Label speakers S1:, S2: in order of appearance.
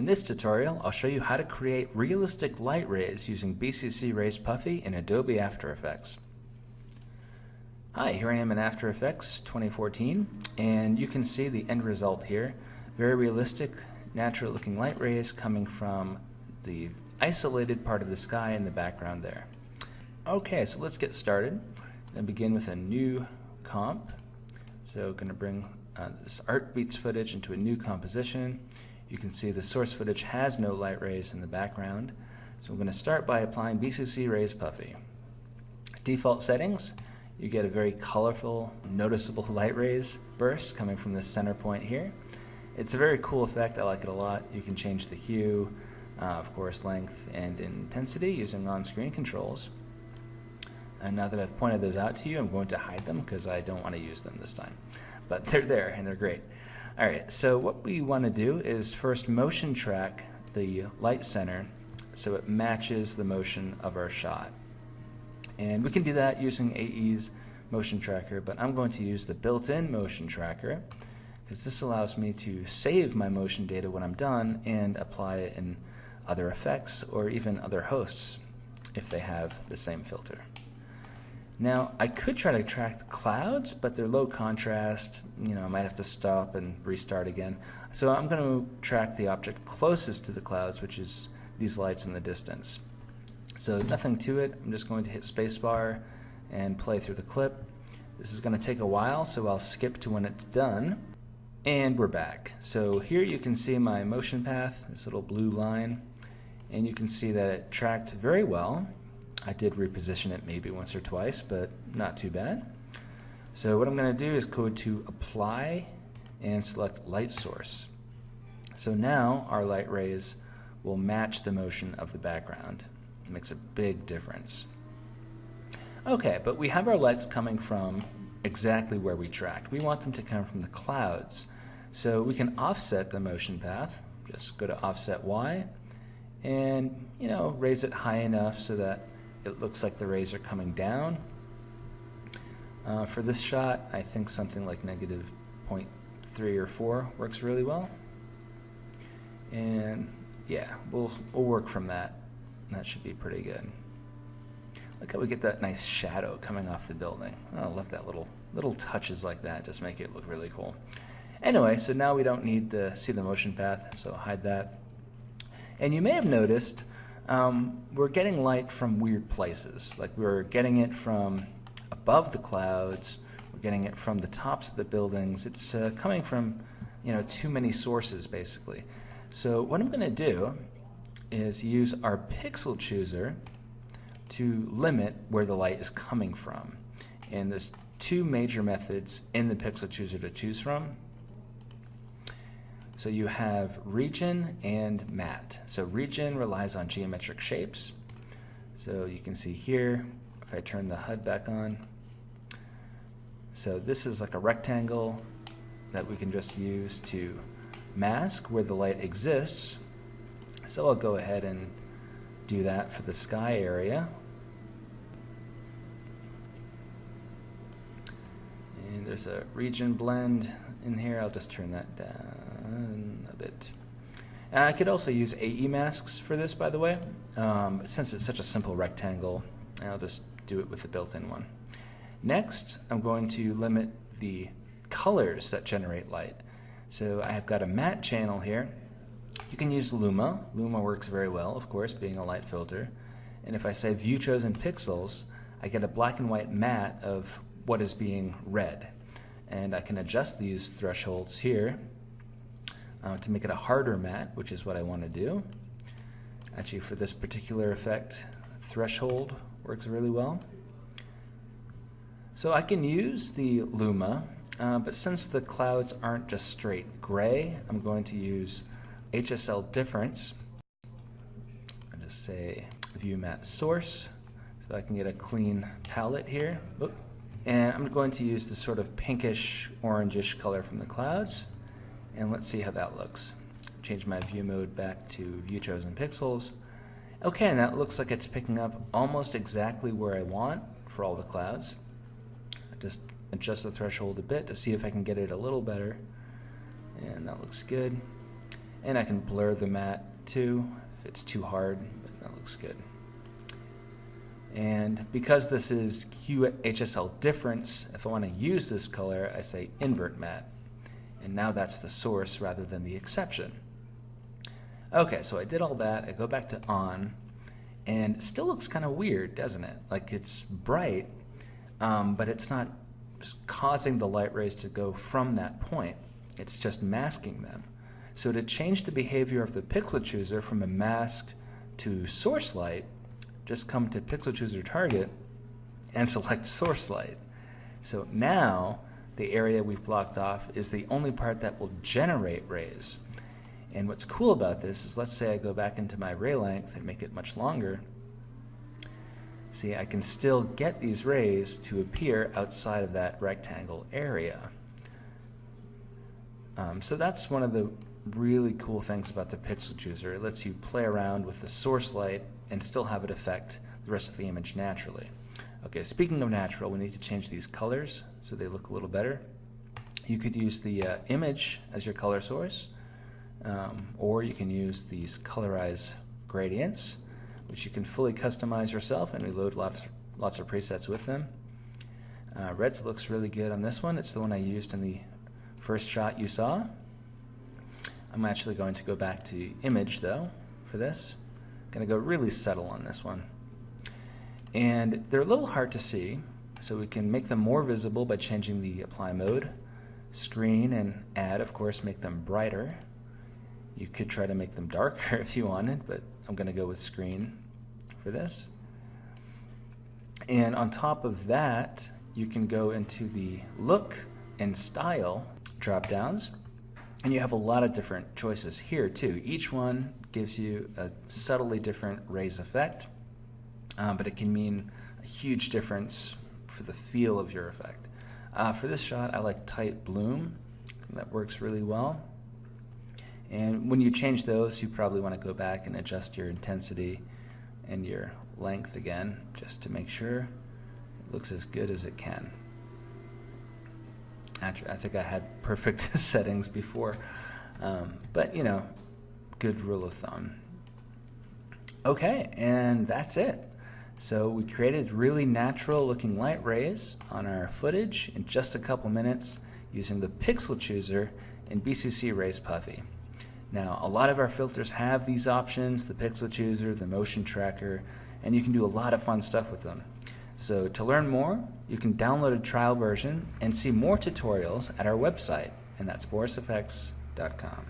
S1: this tutorial, I'll show you how to create realistic light rays using BCC Rays Puffy in Adobe After Effects. Hi, here I am in After Effects 2014, and you can see the end result here. Very realistic, natural looking light rays coming from the isolated part of the sky in the background there. Okay, so let's get started and begin with a new comp. So going to bring this art beats footage into a new composition. You can see the source footage has no light rays in the background. So I'm going to start by applying BCC Rays Puffy. Default settings, you get a very colorful, noticeable light rays burst coming from the center point here. It's a very cool effect. I like it a lot. You can change the hue, of course, length and intensity using on-screen controls. And now that I've pointed those out to you, I'm going to hide them because I don't want to use them this time. But they're there and they're great. Alright, so what we want to do is first motion track the light center so it matches the motion of our shot. And we can do that using AE's motion tracker, but I'm going to use the built-in motion tracker because this allows me to save my motion data when I'm done and apply it in other effects or even other hosts if they have the same filter. Now, I could try to track the clouds, but they're low contrast. You know, I might have to stop and restart again. So I'm going to track the object closest to the clouds, which is these lights in the distance. So nothing to it. I'm just going to hit spacebar and play through the clip. This is going to take a while, so I'll skip to when it's done. And we're back. So here you can see my motion path, this little blue line, and you can see that it tracked very well. I did reposition it maybe once or twice, but not too bad. So what I'm going to do is go to Apply and select Light Source. So now our light rays will match the motion of the background. It makes a big difference. Okay, but we have our lights coming from exactly where we tracked. We want them to come from the clouds. So we can offset the motion path. Just go to Offset Y and, raise it high enough so that it looks like the rays are coming down. For this shot, I think something like -0.3 or 4 works really well. And yeah, we'll work from that. That should be pretty good. Look how we get that nice shadow coming off the building. Oh, I love that little touches like that. Just make it look really cool. Anyway, so now we don't need to see the motion path, so hide that. And you may have noticed we're getting light from weird places. Like we're getting it from above the clouds, we're getting it from the tops of the buildings. It's coming from, too many sources basically. So what I'm going to do is use our Pixel Chooser to limit where the light is coming from. And there's two major methods in the Pixel Chooser to choose from. So you have region and matte. So region relies on geometric shapes. So you can see here, if I turn the HUD back on, so this is like a rectangle that we can just use to mask where the light exists. So I'll go ahead and do that for the sky area. And there's a region blend in here. I'll just turn that down a bit. And I could also use AE masks for this, by the way. Since it's such a simple rectangle, I'll just do it with the built-in one. Next, I'm going to limit the colors that generate light. So I have got a matte channel here. You can use Luma. Luma works very well, of course, being a light filter. And if I say View Chosen Pixels, I get a black and white matte of what is being read. And I can adjust these thresholds here to make it a harder matte, which is what I want to do. Actually, for this particular effect, threshold works really well. So I can use the Luma, but since the clouds aren't just straight gray, I'm going to use HSL difference. I'll just say View Matte Source, so I can get a clean palette here. Oop. And I'm going to use this sort of pinkish, orangish color from the clouds. And let's see how that looks. Change my view mode back to View Chosen Pixels. Okay, and that looks like it's picking up almost exactly where I want for all the clouds. I just adjust the threshold a bit to see if I can get it a little better. And that looks good. And I can blur the matte too if it's too hard, but that looks good. And because this is QHSL difference, if I want to use this color, I say invert matte. And now that's the source rather than the exception. Okay, so I did all that. I go back to on, and it still looks kind of weird, doesn't it? Like it's bright, but it's not causing the light rays to go from that point. It's just masking them. So to change the behavior of the Pixel Chooser from a mask to source light, just come to Pixel Chooser target and select source light. So now the area we've blocked off is the only part that will generate rays. And what's cool about this is, let's say I go back into my ray length and make it much longer. See, I can still get these rays to appear outside of that rectangle area. So that's one of the really cool things about the Pixel Chooser. It lets you play around with the source light and still have it affect the rest of the image naturally. Okay, speaking of natural, we need to change these colors so they look a little better. You could use the image as your color source, or you can use these colorize gradients, which you can fully customize yourself, and we load lots of presets with them. Reds looks really good on this one. It's the one I used in the first shot you saw. I'm actually going to go back to image though for this. I'm going to go really subtle on this one. And they're a little hard to see, so we can make them more visible by changing the apply mode. Screen and add, of course, make them brighter. You could try to make them darker if you wanted, but I'm going to go with screen for this. And on top of that, you can go into the look and style drop downs, and you have a lot of different choices here too. Each one gives you a subtly different rays effect, but it can mean a huge difference for the feel of your effect. For this shot, I like tight bloom. That works really well. And when you change those, you probably want to go back and adjust your intensity and your length again, just to make sure it looks as good as it can. Actually, I think I had perfect settings before, but you know, good rule of thumb. Okay, and that's it. So we created really natural looking light rays on our footage in just a couple minutes using the Pixel Chooser in BCC Rays Puffy. Now, a lot of our filters have these options, the Pixel Chooser, the motion tracker, and you can do a lot of fun stuff with them. So to learn more, you can download a trial version and see more tutorials at our website, and that's borisfx.com.